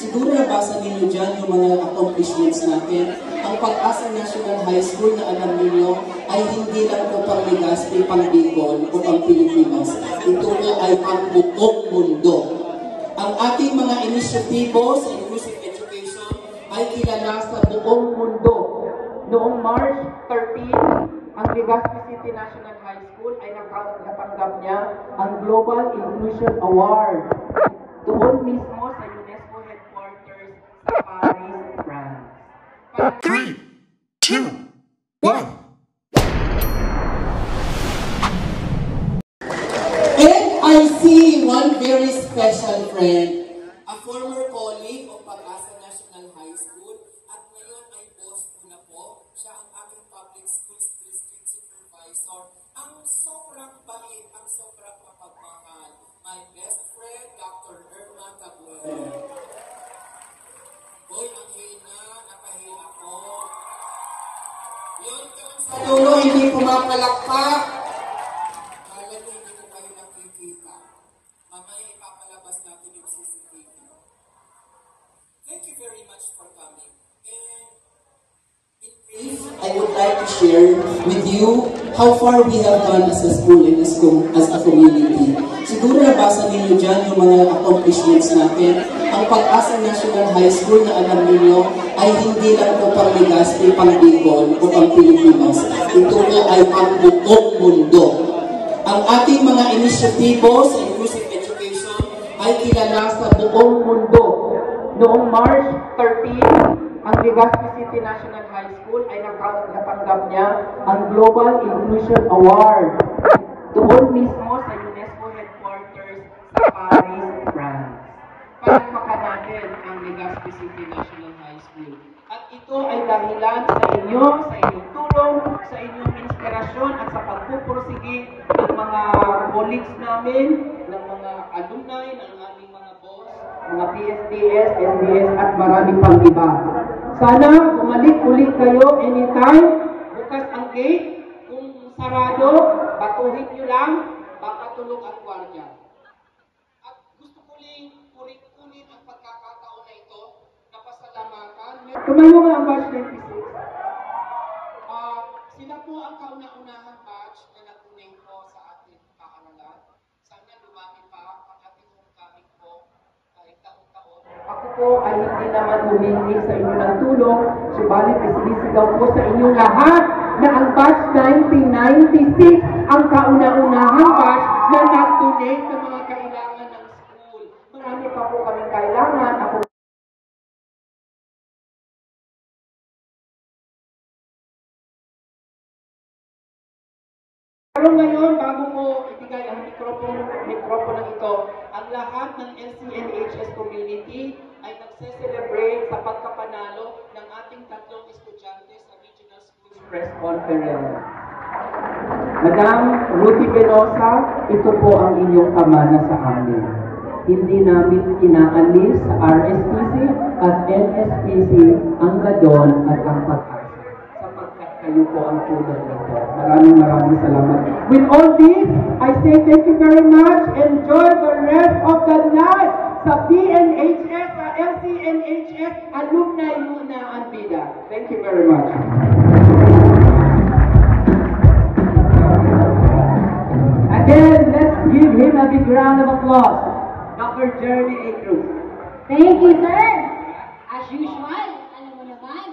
Siguro nabasa ninyo dyan yung mga accomplishments natin. Ang Pag-asa National High School na alam ninyo ay hindi lang po pang Legazpi, pang Bicol o pang Pilipinas. Ito po ay pang buong mundo. Ang ating mga inisyatibo sa inclusive education ay kilala sa buong mundo. Noong March 13, ang Legazpi City National High School ay natanggap niya ang Global Inclusion Award. Doon mismo sa UNESCO headquarters sa Paris, France. 3, 2, 1. And I see one very special friend, a former colleague of Pag-asa National High School, at ngayon ay boss ko na po. Siya ang aking public schools district supervisor. Ang sobrang bait, ang sobrang mapagmahal. My best friend, Dr. Irma Cabuel. Boy, ang hina, nakahil ako. Yun sa dulo, hindi pumapalakpak. Kala nyo, hindi ko kayo nakikita. Mamaya ipapalabas natin yung CCTV. Thank you very much for coming. And in brief, I would like to share with you how far we have gone as a school and as a community. Siguro nabasa ninyo dyan yung mga accomplishments natin. Ang Pag-asa National High School na alam ninyo ay hindi lang po pang Legazpi, pang Bicol o pang Pilipinas. Ito po ay pang buong mundo. Ang ating mga inisyatibo sa inclusive education ay kilala sa buong mundo. Noong March 13, ang Legazpi City National High School ay natanggap niya ang Global Inclusion Award. Doon mismo sa UNESCO headquarters sa Paris, France. Palakpakan natin ang Legazpi City National High School. At ito ay dahilan sa inyo, sa inyong tulong, sa inyong inspirasyon at sa pagpupursige ng mga colleagues namin, ng mga alumni, ng aming mga boss, mga PSDS, SDS at marami pang iba. Sana bumalik ulit kayo anytime. Bukas ang gate. Kung sarado, batuhin nyo lang, baka tulog ang gwardiya. At gusto ko kunin ang pagkakataon na ito na pasalamatan. Tumayo nga ang batch 96. Sila po ang kauna-unahang batch na nag-donate po sa ating paaralan. Sana lumaki pa ang ating homecoming po kahit taon-taon. Ako po ay hindi naman humingi sa inyo ng tulong, subalit isinisigaw po sa inyong lahat na ang batch 1996 ang kauna-unahang batch na nag-donate sa mga kailangan ng school. Marami pa po kaming kailangan. Pero ngayon, bago ko ibigay ang mikropono ito, ang lahat ng LCNHS community ay nagse-celebrate sa pagkapanalo ng ating tatlong estudyante sa Regional Schools Press Conference. Madam Ruthie Penosa, ito po ang inyong pamana sa amin. Hindi namin inaalis sa RSPC at NSPC ang gadon at ang pag-asa. Sapagkat kayo po ang tulad nito. Maraming salamat. With all this, I say thank you very much. Enjoy the rest of the night sa PNHS, sa LCNHS, alumni muna ang bida. Thank you very much. Again, let's give him a big round of applause. Dr. Jeremy A. Cruz. Thank you, sir. As usual, alam mo naman,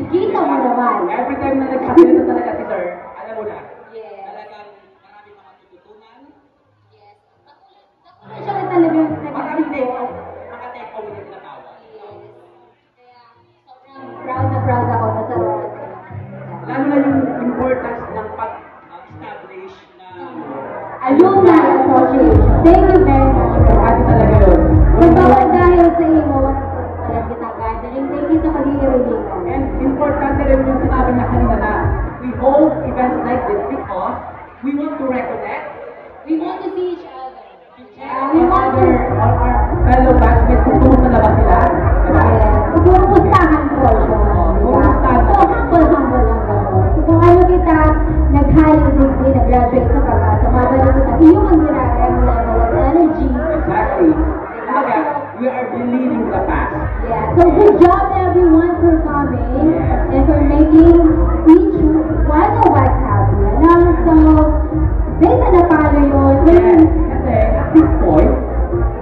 kita mo naman. Every time na nagsasalita talaga si sir, alam mo na. Yes. Talagang marami mga tututunan. Yes. Nakulan siya na talagang Maraming take-off. Maka-take off yung tinatawag. Yes. Kaya sobrang proud na proud ako na sa oras. Lalo na yung importance ng pag-establish na Alumni Association. Thank you very much. Ate talaga yun. Nagbawa dahil sa iyo, walang kita gathering. Thank you sa pag-iirinig. And importante rin yung sinabi na kanina na we hold events like this because we want to reconnect. We want to see each other. We want to all our fellow So good job everyone for coming and for making each one of us happy. Ano? So, basta na pala yun. Yes, kasi at this point,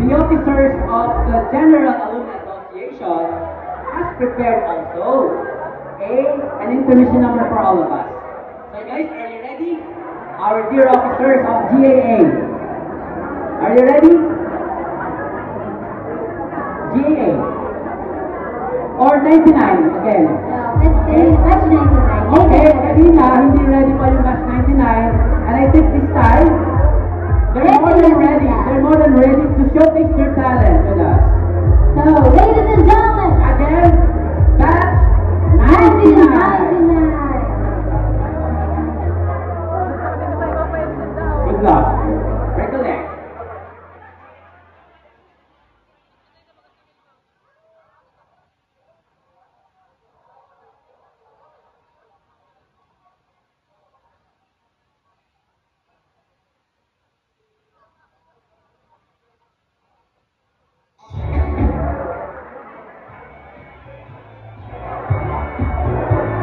the officers of the General Alumni Association has prepared also an intermission number for all of us. So guys, are you ready? Our dear officers of GAA. Are you ready? GAA. Or 99 again. Let's say batch 99. Okay, ready na. Hindi ready pa yung batch 99. And I think this time, they're more than ready. They're more than ready to showcase their talent with us. So, ladies and gentlemen, Again, batch 99. 99. Good luck. Recollect.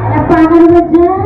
Palakpakan mo dyan.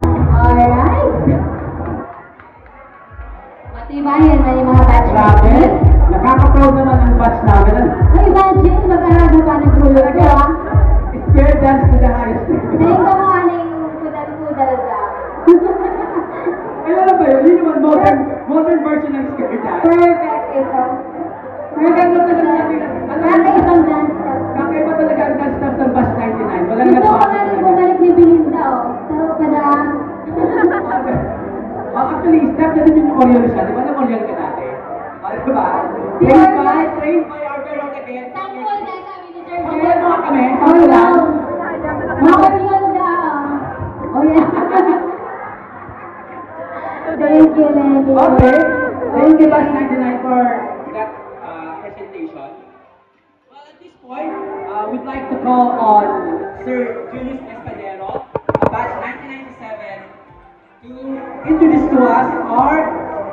Alright. Matibayan man yung mga batch. Grabe. Nakaka-proud naman ang batch namin. Ay, imagine, mag-arado pa ng gulog ko, ah. Spare dance to the highest. Dahil ka mo aning kudal-kudal ka. Alam ba yun? Yun naman modern version ng spare dance. Perfect ito. Maganda talaga natin. Kakaibang dance step. Kakaiba talaga ang dance steps ng batch 99. Walang Gusto ko nagbago nga rin talaga. bumalik ni Belinda, oh. Sarap pa na. Actually, step na din yung Oriol siya. Di ba na-Oriol ka dati? Diba? Trained by our very own again. Sample na sabi ni Sir Sample Jer. mga kami. Oh, Sample lang. no. Mga Belinda. Oh, yeah. Thank you, Lenny. Okay. Thank you, batch 99 for that presentation. Well, at this point, we'd like to call on Sir Julius Espadero, batch 1997, to introduce to us our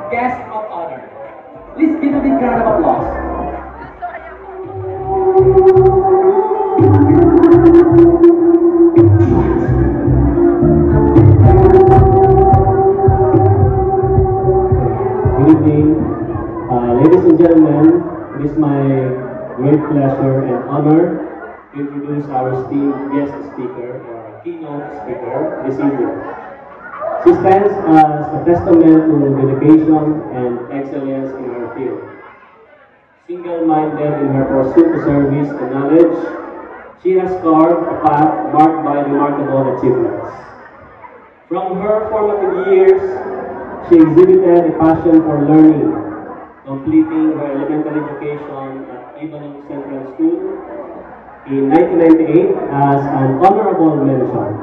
guest of honor. Please give a big round of applause. Good evening. Ladies and gentlemen, it is my great pleasure and honor to introduce our esteemed guest speaker or keynote speaker this evening. stands as a testament to dedication and excellence in her field. Single-minded in her pursuit to service and knowledge, she has carved a path marked by remarkable achievements. From her formative years, she exhibited a passion for learning, completing her elementary education at Ibanong Central School in 1998 as an honorable mention,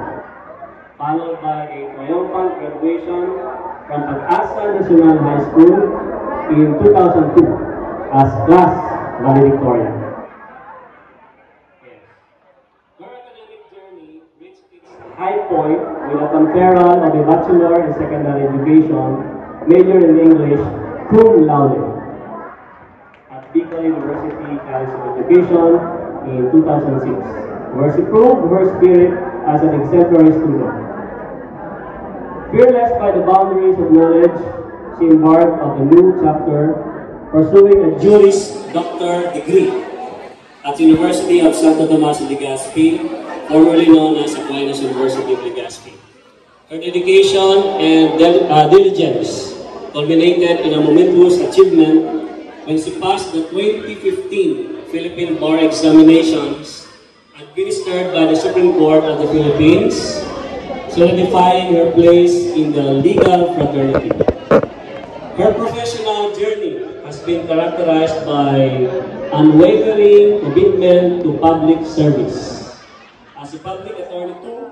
followed by a triumphant graduation from Pag-asa National High School in 2002 as class valedictorian. Her academic journey reached its high point with a conferral of a bachelor in secondary education, major in English, cum laude, at Bicol University College of Education in 2006, where she proved her spirit as an exemplary student. Fearless by the boundaries of knowledge, she embarked on a new chapter, pursuing a Juris Doctor degree at University of Santo Tomas in Legazpi, formerly known as Aquinas University of Legazpi. Her dedication and diligence culminated in a momentous achievement when she passed the 2015 Philippine Bar Examinations administered by the Supreme Court of the Philippines, solidifying her place in the legal fraternity. Her professional journey has been characterized by unwavering commitment to public service. As a public attorney too,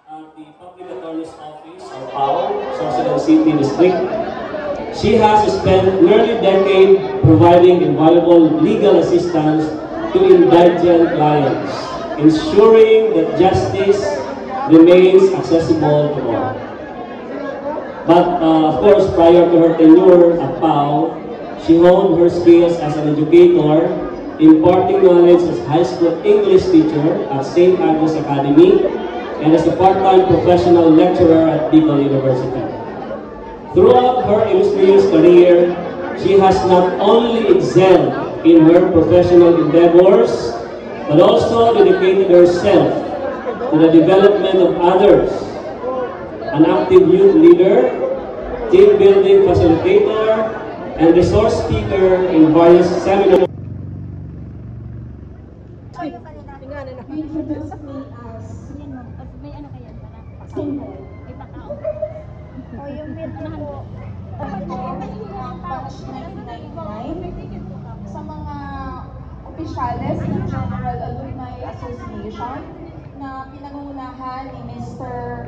at the Public Attorney's Office, or PAO, Sorsogon City District, she has spent nearly a decade providing invaluable legal assistance to indigent clients, ensuring that justice remains accessible to all. But of course, prior to her tenure at PAO, she honed her skills as an educator, imparting knowledge as high school English teacher at St. Agnes Academy and as a part-time professional lecturer at Bicol University. Throughout her illustrious career, she has not only excelled in her professional endeavors, but also dedicated herself to the development of others, an active youth leader, team building facilitator, and resource speaker in various seminars. You introduced me as single. O yung meet po. Ang batch 1999 sa mga opisyales ng General Alumni Association na pinangungunahan ni Mr.